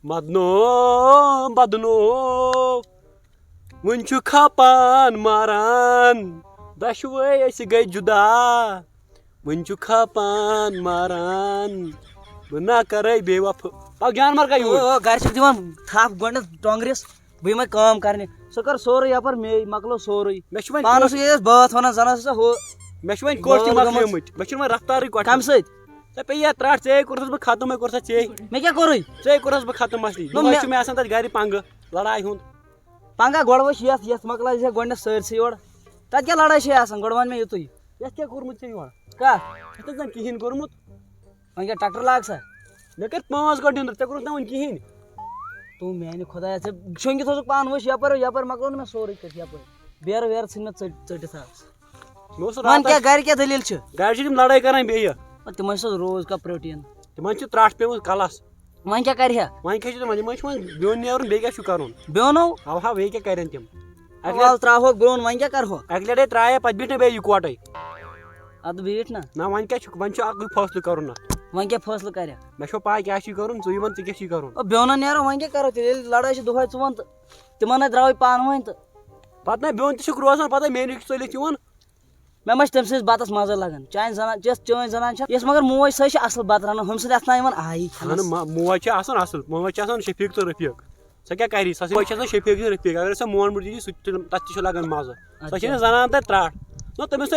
मदनो बदनो one छु खापान मारान दशवे ऐसे गए जुदा वन छु खापान मारान बना करे बेवफ अब जान मर गई ओ घर से दिवान थाप गंड टोंगरिस बे मैं काम करने सो कर सोर या पर मे मकलो सोरई पानस ये बात वना जना से हो मेशवन कोर्स मकलेमुत मेशवन रफ्तार कोट कम सत ते पे या त्राट से कोरस ब खत्म कोरस से मैं क्या करूई से कोरस ब खत्म मसली नो मैं आसान त गाड़ी पंग लड़ाई हुन पंगा गोडवश यस मकला से गंड सर से ओड त क्या लड़ाई से आसान गोडवन में युतुई यस क्या कोरमुत से योर का त जन किहिन कोरमुत वं क्या ट्रैक्टर लाग सा मे कर 5 गंटे अंदर ते कोरस न वन किहिन तू मैंने खुदा से शोंगी तो पान वश या पर मकलो में सोर कर या पर बेर वेर सिन चट था मन क्या घर क्या दलील छ गाड़ी से लड़ाई करन बे ये तिमन से रोज का प्रोटीन तिमन छ त्राट पे कलस वं क्या कर वं क्या तिमन तिमन छ बियोन नेरन बे क्या छु करन बियोनो हा वे क्या करन तिम अगल त्राहो ब्रोन वं क्या कर हो अगले डे त्राया पत बिट बे इकोटै अद बीट ना वं क्या छु वं छ अक फैसला करन वं क्या फैसला कर मे छो पा क्या छु करन छु यमन क्या छु करन ओ बियोन नेरो वं क्या करो ते लड़ाई से दुहाई चुवन तिमन द्राव पान वं त पत ना बियोन छु रोजन पता मेन चले चुवन मैं मज तम से बातस मजा लगन चाइन जनान जस चोइन जनान छ यस मगर मोय सह असल बात रन हम से अतना यमन आई खान मोय छ आसन असल मोय छ आसन शफीक तो रफीक स क्या करी स मोय छ आसन शफीक तो रफीक अगर स मोन मुर्जी जी तत छ लगन मजा स छ जनान त त्राट नो तमस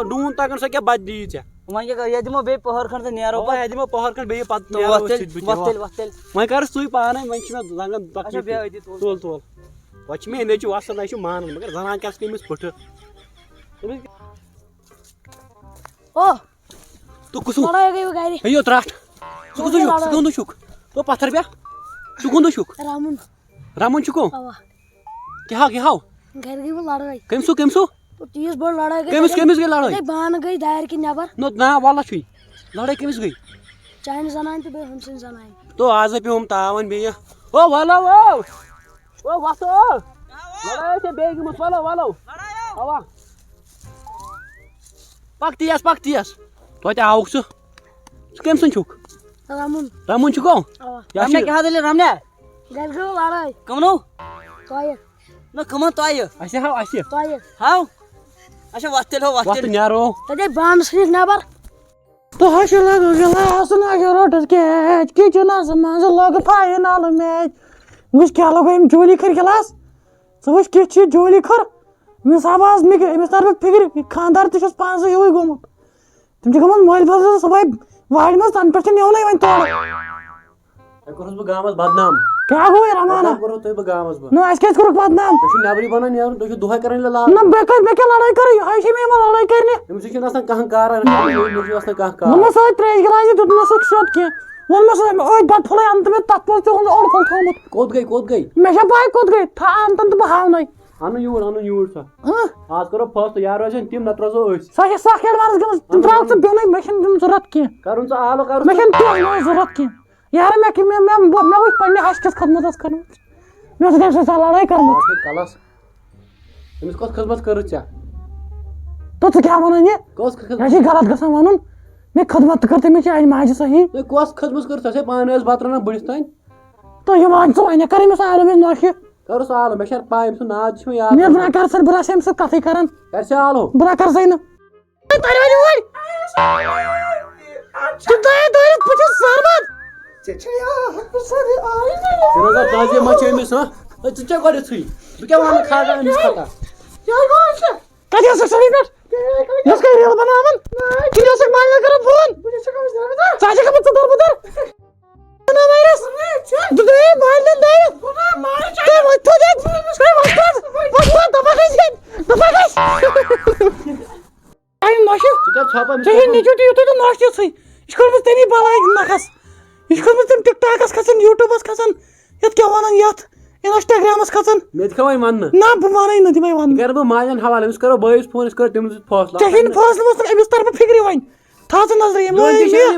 डून तगन स क्या बद दी छ वं क्या ये दिमो बे पहर खन नेरो ओ ये दिमो पहर खन बे पत वक्तल वं कर सुई पाने वं छ लगन अच्छा बे आइदी तोल तोल वच में ने छ असल न छ मान मगर जनान क्या कमिस फट ओ तो कुसु लड़ाई गई गाड़ी अयो त्राट सुकुंदु शुक तो पत्थर पे सुकुंदु शुक रामुन रामन शुको आवा क्या घर गई वो लड़ाई कमसु तो 30 बोल लड़ाई गई कमिस गई लड़ाई बान गई दायर की नेबर नो ना वाला छुई लड़ाई कमिस गई चाइन जनान तो बे हमसे जनान तो आज पे हम तावन बे ओ वाला ओ वासो लड़ाई से बेग मत वाला आवा Paktias. तो क्या आउक्स कम सन छुक रामुन छुको आवा हमने क्या दले हमने घर गई लड़ाई कमनो तोय न कमन तोय ऐसे तोय हाउ अच्छा वास्तेल वास्त न्यारो तदे बान से नेबर तो हश लग गिलास लग रोटस कैच किचनस मज लग फाइनल मैच वुस क्या लग हम जोली कर गिलास वुस कि जोली कर मिस आवाज मिस तरफ फिक्र खानदार तस पान से यू गोमुत तुम गमन मोल बस सब वाड़ मज तन पे नेवन वन तोड़ करस ब गामस बदनाम क्या गो रमाना करो तो ब गामस ब न अस कर बदनाम तो नबरी बना नेरन तो दुहा करन ला न बे लड़ाई कर आइश में लड़ाई करने हम से आसान कहां कार मुझे आसान कहां कार न सो त्रेज गिलास दुत न सो के वन मस ओय बत फले अंत में तत पर तो और फल थमत कोद गई मे बाय कोद गई था अंत तो बहाव नहीं अनु यूर सा आज करो फर्स्ट यार रोजन टीम न त्रजो ओस सही साखेल मारस गमस तुम त्राव से बेनै मशीन तुम जरूरत के करून सा आलो करू मशीन तो जरूरत के यार मैं वो पढ़ने हस के खदमत कर मैं तो कैसे लड़ाई कर कलस तुम कस खदमत कर चा तो क्या वनन ये कस ऐसे गलत गसा वनन मैं खदमत करते मैं आज माज सही तो कस खदमत कर से पाने बातरना बड़िस तान तो ये मान सो ने करे मैं सालो में नोश करो सालो मैं शर पाइम सु नाज छ यार मैं बना कर सर बुरा सेम से कथि करन कर सालो बुरा कर सही न तारे वाली तू तो पुछ सरबत चचया सर आई रोजा ताजे मचे मिस ह चचा गरे छी बे क्या वन खागा मिस खाता यार कौन से कदिया से सही पर यस के रेल बनावन किलो से मान कर फोन चाचा का बच्चा दर बदर ना वायरस दुदे मार दे मार ते मत दे मत दबा आई नोश का छापा मिस ते नीचे तो नोश छै इसको बस तेनी बाला नखस इसको बस तुम टिकटॉकस खसन यूट्यूबस खसन यत क्या वनन यत इंस्टाग्रामस खसन मे दिखावै मान ना ब मानै न दिमै वन कर ब माजन हवाले मिस करो बॉयज फोन इस कर तुम फैसला चाहिए फैसला मत अमिस तरफ फिक्री वन था से नजर ये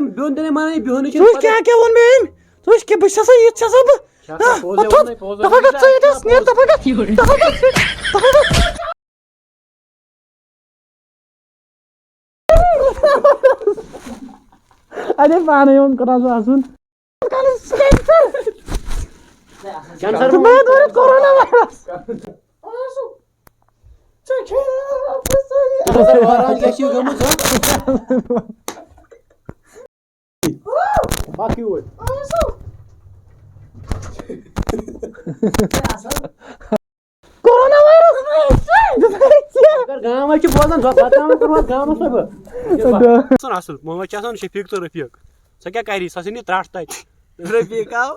बियोन देने माने बियोन तू क्या वन में तू इसके बिशा से ये सब तफाकत से ये स्नेह तफाकत अरे पाने उन करा जो असून Cancer corona virus Fuck you. Corona virus गाँव बोजान गाँव असल मोहम्मद शफीक तो रफीक सह क्या करी सह त्राट तत रफीक आओ